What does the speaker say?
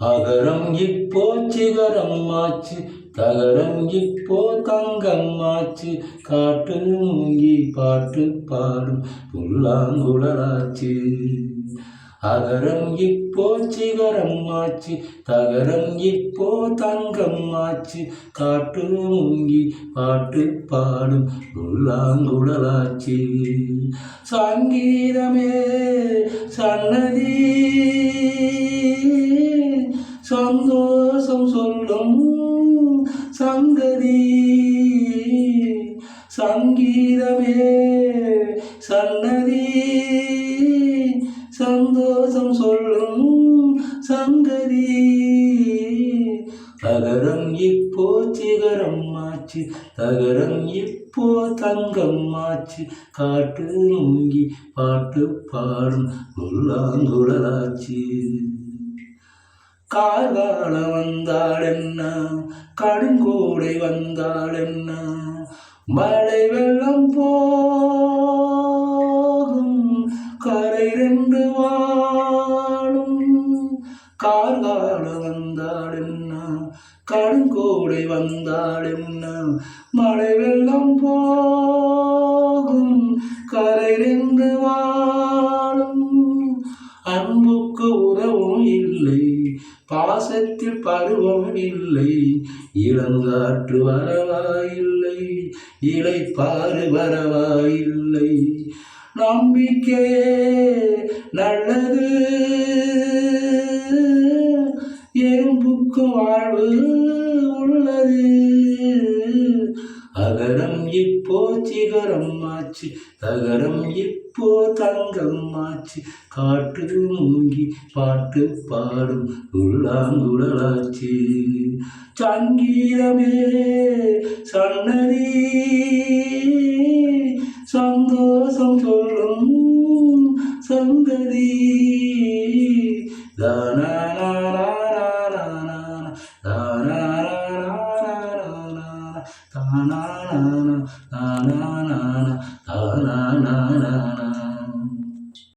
அகரம் இப்போ சிகரம் ஆச்சு, தகரம் இப்போ தங்கம் ஆச்சு, காட்டு மூங்கி பாட்டு பாடும் புல்லாங்குழலாச்சு. அகரம் இப்போ சிகரம் ஆச்சு, தகரம் இப்போ தங்கம் ஆச்சு, காட்டு மூங்கி பாட்டு பாடும் புல்லாங்குழலாச்சு. சங்கீதமே சன்னதி சந்தோஷம் சொல்லும் சங்கதி. சங்கீதமே சன்னதி சந்தோஷம் சொல்லும் சங்கதி. தகரம் இப்போ சிகரம் ஆச்சு, தகரம் இப்போ தங்கம் ஆச்சு, காட்டு மூங்கி பாட்டு பாடும் புல்லாங்குழலாச்சு. கார்கால வந்தாள் என்ன, கடுங்கோடை வந்தாள் என்ன, மழை வெள்ளம் போகும் கரை ரெண்டு வாழும். கார்கால வந்தாள் என்ன, கடுங்கோடை வந்தாள் என்ன, மழை வெள்ளம் போகும் கரை ரெண்டு வாழும். அன்புக்கு உறவும் இல்லை, பாசத்தில் பருவம் இல்லை, இளங்காற்று வரவாயில்லை, இளைப்பாறு வரவாயில்லை. நம்பிக்கையே நல்லது, எறும்புக்கு வாழ்வு உள்ளது. அகரம் இப்போ சிகரம் ஆச்சு, தகரம் இப்போ தங்கம் ஆச்சு, காட்டு மூங்கி பாட்டு பாடும் புல்லாங்குழலாச்சு. சங்கீதமே சன்னதி சந்தோஷம் சொல்லும் சங்கதி. தானா தானா தானா தானா தானா தானா.